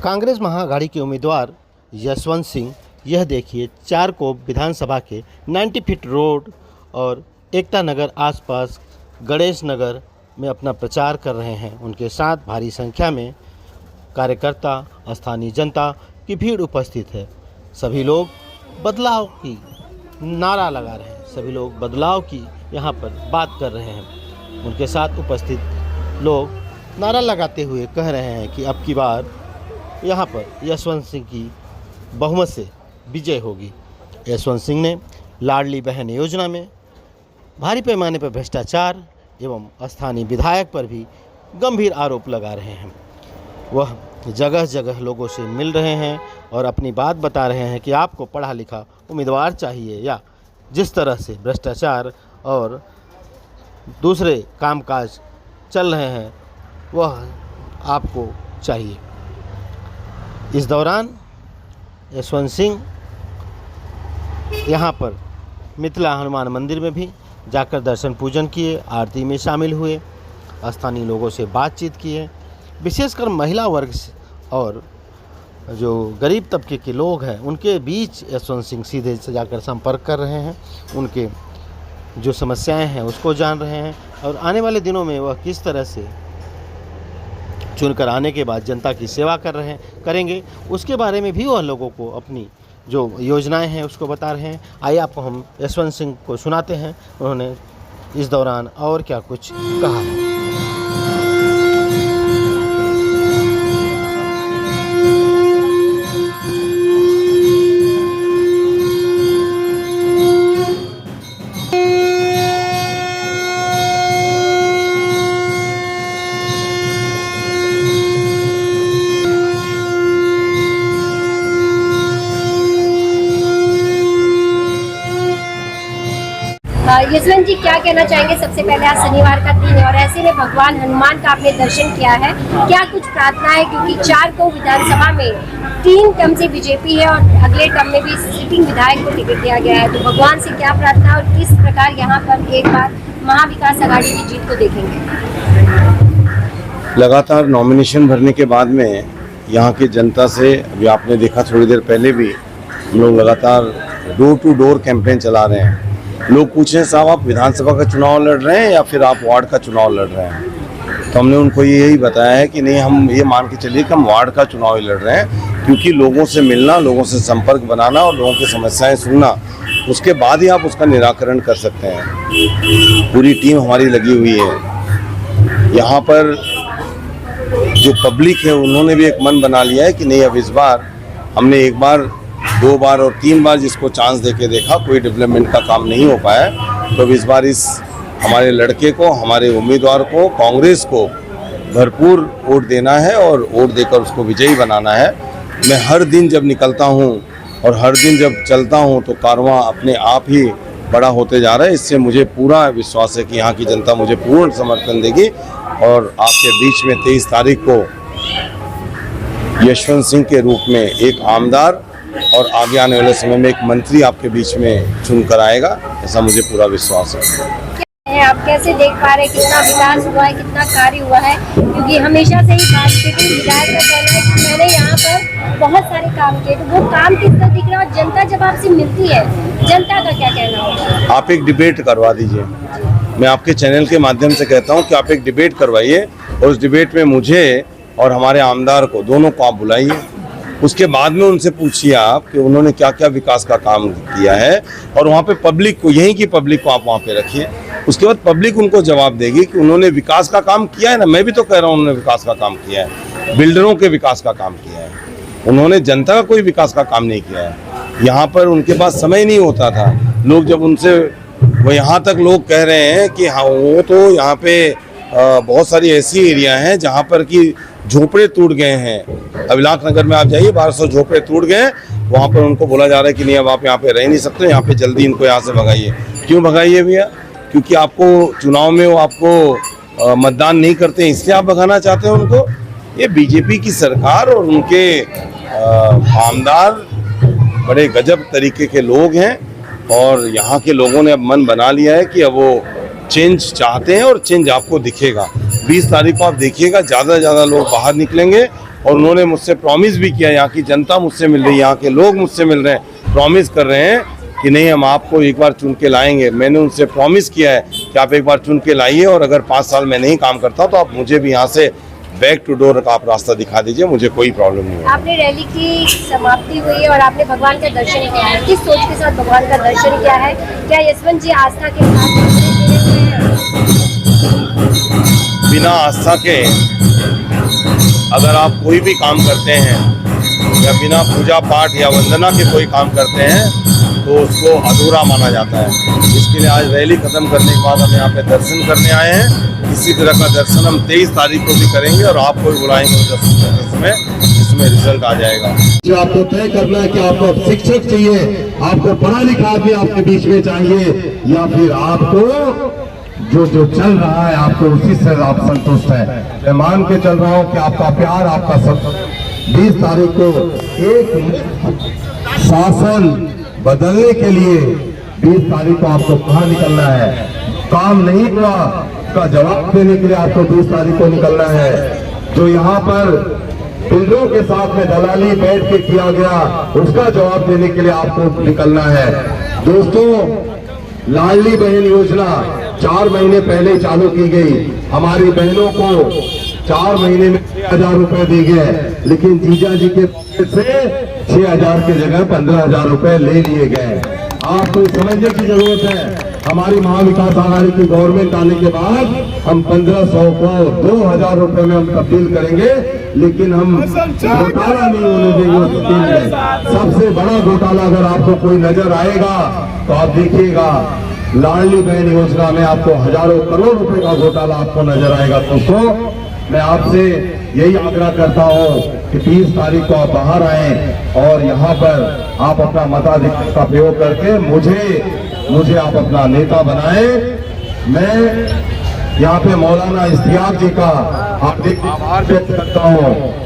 कांग्रेस महाआघाड़ी के उम्मीदवार यशवंत सिंह, यह देखिए चारकोप विधानसभा के 90 फीट रोड और एकता नगर आसपास गणेश नगर में अपना प्रचार कर रहे हैं। उनके साथ भारी संख्या में कार्यकर्ता, स्थानीय जनता की भीड़ उपस्थित है। सभी लोग बदलाव की नारा लगा रहे हैं, सभी लोग बदलाव की यहाँ पर बात कर रहे हैं। उनके साथ उपस्थित लोग नारा लगाते हुए कह रहे हैं कि अब की बार यहाँ पर यशवंत सिंह की बहुमत से विजय होगी। यशवंत सिंह ने लाडली बहन योजना में भारी पैमाने पर भ्रष्टाचार एवं स्थानीय विधायक पर भी गंभीर आरोप लगा रहे हैं। वह जगह जगह लोगों से मिल रहे हैं और अपनी बात बता रहे हैं कि आपको पढ़ा लिखा उम्मीदवार चाहिए या जिस तरह से भ्रष्टाचार और दूसरे कामकाज चल रहे हैं वह आपको चाहिए। इस दौरान यशवंत सिंह यहाँ पर मिथिला हनुमान मंदिर में भी जाकर दर्शन पूजन किए, आरती में शामिल हुए, स्थानीय लोगों से बातचीत किए। विशेषकर महिला वर्ग और जो गरीब तबके के लोग हैं उनके बीच यशवंत सिंह सीधे से जाकर संपर्क कर रहे हैं, उनके जो समस्याएं हैं उसको जान रहे हैं और आने वाले दिनों में वह किस तरह से चुनकर आने के बाद जनता की सेवा करेंगे उसके बारे में भी वह लोगों को अपनी जो योजनाएं हैं उसको बता रहे हैं। आइए आपको हम यशवंत सिंह को सुनाते हैं, उन्होंने इस दौरान और क्या कुछ कहा है। यशवंत जी, क्या कहना चाहेंगे? सबसे पहले आज शनिवार का दिन है और ऐसे में भगवान हनुमान का आपने दर्शन किया है, क्या कुछ प्रार्थना है? क्योंकि चारकोप विधानसभा में 3 टर्म से बीजेपी है और अगले टर्म में भी सिटिंग विधायक को टिकट दिया गया है, तो भगवान से क्या प्रार्थना और किस प्रकार यहाँ पर एक बार महाविकास आघाड़ी की जीत को देखेंगे? लगातार नॉमिनेशन भरने के बाद में यहाँ की जनता से, अभी आपने देखा थोड़ी देर पहले भी हम लोग लगातार डोर टू डोर कैंपेन चला रहे हैं। लोग पूछ रहे हैं साहब आप विधानसभा का चुनाव लड़ रहे हैं या फिर आप वार्ड का चुनाव लड़ रहे हैं, तो हमने उनको यही बताया है कि नहीं, हम ये मान के चलिए कि हम वार्ड का चुनाव ही लड़ रहे हैं, क्योंकि लोगों से मिलना, लोगों से संपर्क बनाना और लोगों की समस्याएं सुनना, उसके बाद ही आप उसका निराकरण कर सकते हैं। पूरी टीम हमारी लगी हुई है। यहाँ पर जो पब्लिक है उन्होंने भी एक मन बना लिया है कि नहीं, अब इस बार हमने एक बार, 2 बार और 3 बार जिसको चांस देके देखा, कोई डेवलपमेंट का काम नहीं हो पाया, तो इस बार इस हमारे लड़के को, हमारे उम्मीदवार को, कांग्रेस को भरपूर वोट देना है और वोट देकर उसको विजयी बनाना है। मैं हर दिन जब निकलता हूं और हर दिन जब चलता हूं तो कारवां अपने आप ही बड़ा होते जा रहा है। इससे मुझे पूरा विश्वास है कि यहाँ की जनता मुझे पूर्ण समर्थन देगी और आपके बीच में 23 तारीख को यशवंत सिंह के रूप में एक आमदार और आगे आने वाले समय में एक मंत्री आपके बीच में चुनकर आएगा, ऐसा मुझे पूरा विश्वास है। आप कैसे देख पा रहे हैं कितना विकास हुआ है, कितना कार्य हुआ है? क्योंकि हमेशा से ही भाजपा विधायक का कहना है कि मैंने यहाँ पर बहुत सारे काम किए, तो वो काम किस तरह दिख रहा है? जनता जब आपसे मिलती है, जनता का क्या कहना होगा? आप एक डिबेट करवा दीजिए। मैं आपके चैनल के माध्यम से कहता हूँ कि आप एक डिबेट करवाइए और उस डिबेट में मुझे और हमारे आमदार को, दोनों को आप बुलाइए। उसके बाद में उनसे पूछिए आप कि उन्होंने क्या क्या विकास का काम किया है और वहाँ पे पब्लिक को, यहीं की पब्लिक को आप वहाँ पे रखिए। उसके बाद पब्लिक उनको जवाब देगी कि उन्होंने विकास का काम किया है ना। मैं भी तो कह रहा हूँ उन्होंने विकास का काम किया है, बिल्डरों के विकास का काम किया है, उन्होंने जनता का कोई विकास का काम नहीं किया है। यहाँ पर उनके पास समय नहीं होता था। लोग जब उनसे, वो यहाँ तक लोग कह रहे हैं कि हाँ, वो तो यहाँ पे बहुत सारी ऐसी एरिया हैं जहाँ पर कि झोपड़े टूट गए हैं। अभिलाख नगर में आप जाइए, 1200 झोपड़े टूट गए हैं। वहाँ पर उनको बोला जा रहा है कि नहीं, अब आप यहाँ पे रह नहीं सकते, यहाँ पे जल्दी इनको यहाँ से भगाइए। क्यों भगाइए भैया? क्योंकि आपको चुनाव में वो आपको मतदान नहीं करते, इसलिए आप भगाना चाहते हैं उनको। ये बीजेपी की सरकार और उनके आमदार, बड़े गजब तरीके के लोग हैं और यहाँ के लोगों ने अब मन बना लिया है कि अब वो चेंज चाहते हैं और चेंज आपको दिखेगा। 20 तारीख को आप देखिएगा ज़्यादा से ज़्यादा लोग बाहर निकलेंगे और उन्होंने मुझसे प्रॉमिस भी किया, यहाँ की जनता मुझसे मिल रही है, यहाँ के लोग मुझसे मिल रहे हैं, प्रॉमिस कर रहे हैं कि नहीं हम आपको एक बार चुन के लाएंगे। मैंने उनसे प्रॉमिस किया है कि आप एक बार चुन के लाइए और अगर 5 साल में नहीं काम करता तो आप मुझे भी यहाँ से बैक टू डोर का आप रास्ता दिखा दीजिए, मुझे कोई प्रॉब्लम नहीं है। आपने रैली की समाप्ति हुई है और आपने भगवान का दर्शन किया है, किस सोच के साथ भगवान का दर्शन किया है? क्या यशवंत जी आस्था के साथ जुड़े हुए हैं? बिना आस्था के अगर आप कोई भी काम करते हैं या बिना पूजा पाठ या वंदना के कोई काम करते हैं तो उसको अधूरा माना जाता है। इसके लिए आज रैली खत्म करने के बाद हम यहाँ पे दर्शन करने आए हैं। इसी तरह का दर्शन हम 23 तारीख को भी करेंगे और आपको भी बुलाएंगे उस दर्शन में, जिसमें रिजल्ट आ जाएगा। जो आपको तय करना है कि आपको शिक्षक चाहिए, आपको पढ़ा लिखा आदमी आपके बीच में चाहिए, या फिर आपको जो चल रहा है आपको उसी से आप संतुष्ट है। मैं मान के चल रहा हूँ कि आपका प्यार, आपका सब 20 तारीख को एक शासन बदलने के लिए 20 तारीख को आपको कहाँ निकलना है। काम नहीं हुआ उसका जवाब देने के लिए आपको 20 तारीख को निकलना है। जो यहाँ पर बिल्डरों के साथ में दलाली बैठ के किया गया उसका जवाब देने के लिए आपको निकलना है। दोस्तों, लाडली बहन योजना 4 महीने पहले चालू की गई। हमारी बहनों को 4 महीने में 6,000 रुपए दी गए, लेकिन जीजा जी के से 6,000 की जगह 15,000 रुपए ले लिए गए। आपको समझने की जरूरत है। हमारी महाविकास आघाड़ी की गवर्नमेंट आने के बाद हम 1500 को 2,000 रुपए में हम तब्दील करेंगे, लेकिन हम घोटाला नहीं होने देंगे उस स्कीम में। सबसे बड़ा घोटाला अगर आपको कोई नजर आएगा तो आप देखिएगा, लाडली बहन योजना में आपको हजारों करोड़ रुपए का घोटाला आपको नजर आएगा। दोस्तों, मैं आपसे यही आग्रह करता हूं कि 30 तारीख को आप बाहर आए और यहाँ पर आप अपना मताधिकार का प्रयोग करके मुझे आप अपना नेता बनाएं। मैं यहाँ पे मौलाना इश्तियाक जी का आभार व्यक्त करता हूँ